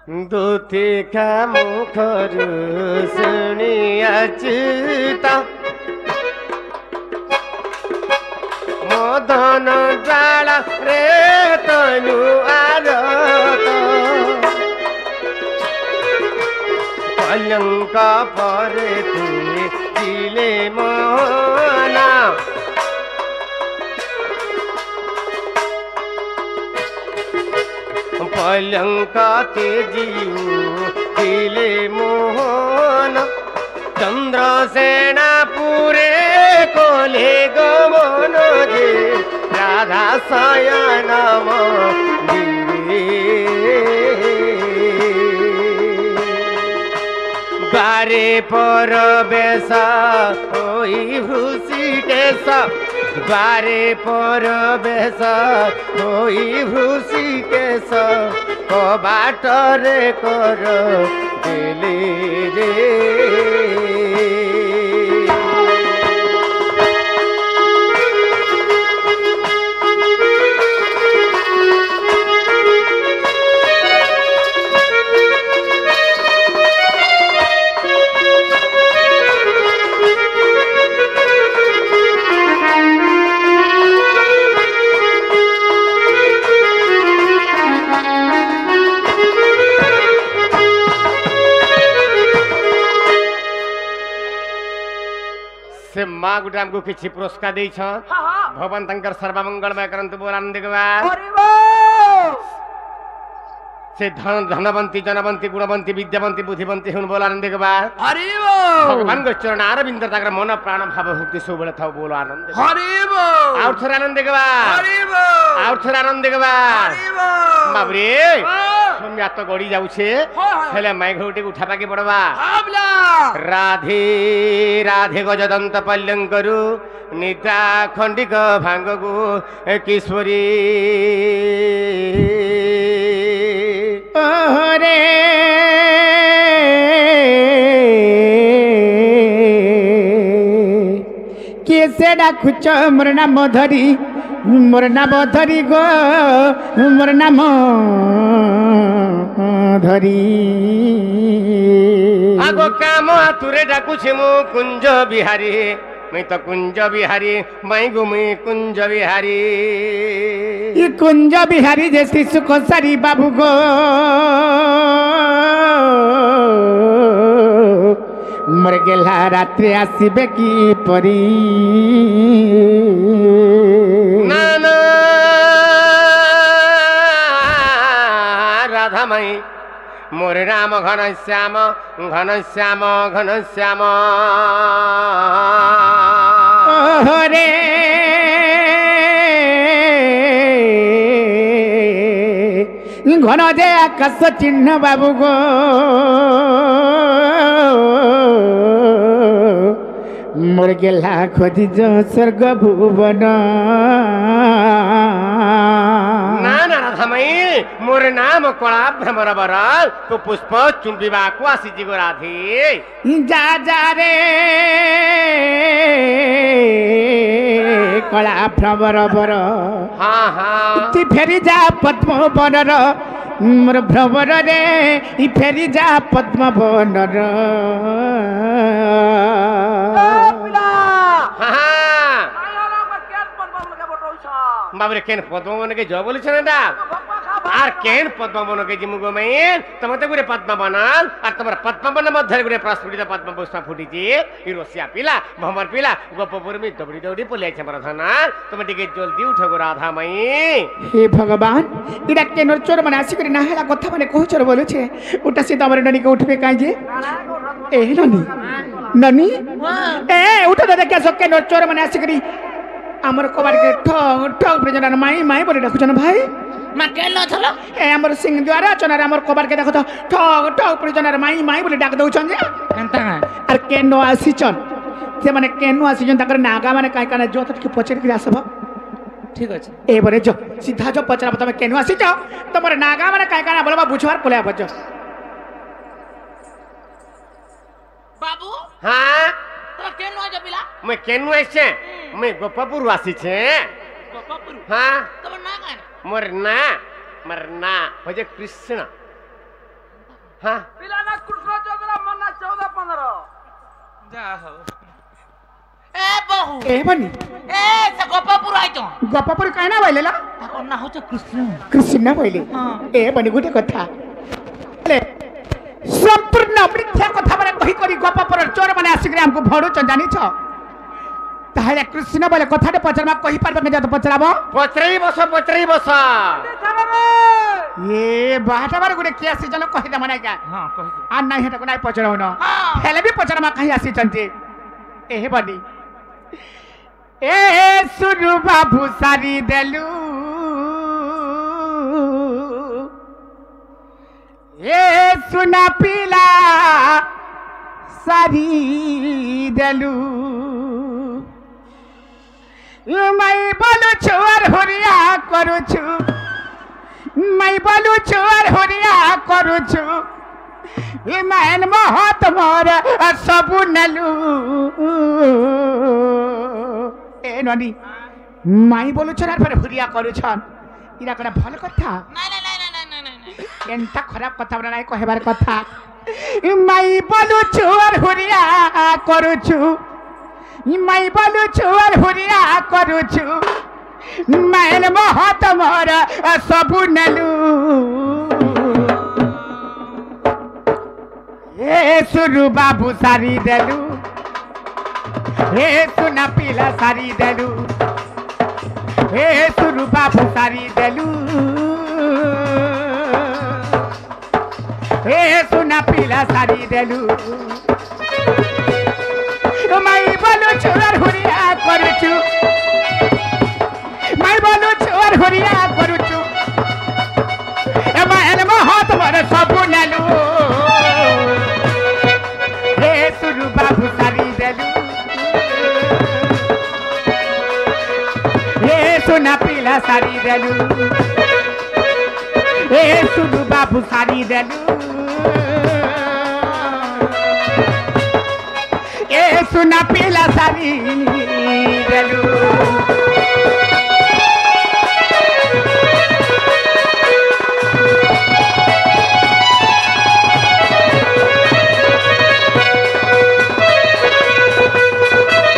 दूती का मुखर सुनी अचुता मदन ज्वाला रे तनु आरत कलंक परे तिले मोहना पलंक तेजिले मोहन चंद्रसेना पूरे कोले गमन जे राधा शयन बारे पर बेश होई हृषिकेश बारे पर बेश होई हृषिकेश कबाटरे कर दिले रे से माँ गुटे आमको किसी पुरस्कार दे भगवान तंकर सर्वमंगलमय करंतु बोलानंद से धनवंती जनवंती गुणवंती विद्यावंती बुद्धिवंती हुन बोलानंद भगवान को चरण अरविंद तक मन प्राण भाव भक्ति सब बेले था बोलो आनंद आउर थोर आनंद आउर थोर आनंद बाबरे सोम्या तो गड़ी जाउछे हेले माई घोटी उठा पाके पड़वा राधे राधे गजदंत पल्यंकरु निद्रा खंडिक भांगगु किशोरी ओरे किसे डाकुच मोर नाम धरी गो मोर नाम धरी आगो काम तुरे डाकुछे मु कुंज बिहारी मैं तो कुंज बिहारी मैं गुमी कुंज बिहारी ये कुंज बिहारी जैसी सुख सारी बाबू गो मोर गेला रात्रि आसीबे की परी ना ना राधा माई मोर नाम घनश्याम घनश्याम घनश्याम रे घन जे आकाश चिन्ह बाबू गो मोर गेला खोजी जो स्वर्ग भुवन ना ना राधा माई मोर नाम कला भ्रमर बर तो पुष्प चुंबिबा को आसी गो राधे जा जा रे कला भ्रमर बर हाँ हाँ ती फेरी जा पद्म बनर मोर भ्रमर रे ई फेरी जा पद्म बनर बाबरे केन पद्म बन के जो बोली ना आर केन पद्म बन के जिमु गो मैं तम तो गुरे पद्म बनाल और तमर पद्म बन मध्य गुरे प्रस्फुटित पद्म पुष्प फुटिची ई रसिया पिला भमर पिला गोपपुर में दौड़ी दौड़ी पले छ मरधना तुम टिके जल्दी उठो गो राधा मई हे भगवान इडा केन चोर माने आसी करी नाहेला कथा माने कहू चोर बोले छे उटा से तमर ननी के उठबे काई जे ए ननी ननी ए उठा दे के सके न चोर माने आसी करी आमर कबार के ठग ठग प्रेजन माई माई बोले डाकुचन भाई मा केल थलो ए आमर सिंह द्वारा चनार आमर कबार के देखो तो ठग ठग प्रेजन माई माई बोले डाक दउचन जे केनता आर केनो आसीचन से माने केनो आसीचन तकर नागा माने काई काना जो तक पचर के आसब ठीक अछि ए बरे जो सीधा जो पचरा तमे केनो आसीच तमर नागा माने काई काना बोलबा बुझवार कोले बज बाबू हाँ तोरा केनो आ जबिला मैं केनु आइछे मैं गोपपुर वासी छे गोपपुर हाँ तोर ना कान मोर ना हो जे कृष्ण हाँ पिला ना कृष्ण चौधरा मन्ना 14-15 जा हो ए बहु ए बनी ए से गोपापुर आइतो गप्पापुर काय ना बोलेला ताको ना होच कृष्ण कृष्ण बोले ए बनी गोटे कथा ले संपूर्ण मिथ्या कथा माने कहि करी गप्पापुर चोर माने आसिक हमको भड़ो छ जानि छ ताहले कृष्ण बोले कथाटे पचरमा कहि पारबे के जत पचराबो पचरई बस ये बाटा बार गुटे के आसी जन कहि दे माने का हां कहि आ नाही हेटा को नाही पचराउ न हां हेले भी पचरमा कहि आसी चंती ए बनी ए सुरु बाबू सारी देलू ए सुना पीला सारी देलू मैं बोलू छुआर होरिया करू छु मैं बोलू छुआर होरिया करू छु मैन महत मोर सबु नलू ए ननी माई बोलू छनार पर हुरिया करू छन इरा करा भल कथा नहीं एंता खराब कथा बना नाही कहबार कथा माई बोलू छुआर हुरिया करू छु माई बोलू छुआर हुरिया करू छु मैन महत मोर सबु नलू ए सुरु बाबू सारी देलू ए सुना पीला सारी देलू ए सुरु बाबू सारी देलू ए सुना पीला सारी देलू माई बोलू छोर हुरिया करूछु माई बोलू छोर हुरिया करूछु ए महल महत मोर सबु नलू ए सुरु बाबू सारी देलू ए सुना पीला सारी देलू ए सुरु बाबू सारी देलू ए सुना पीला सारी देलू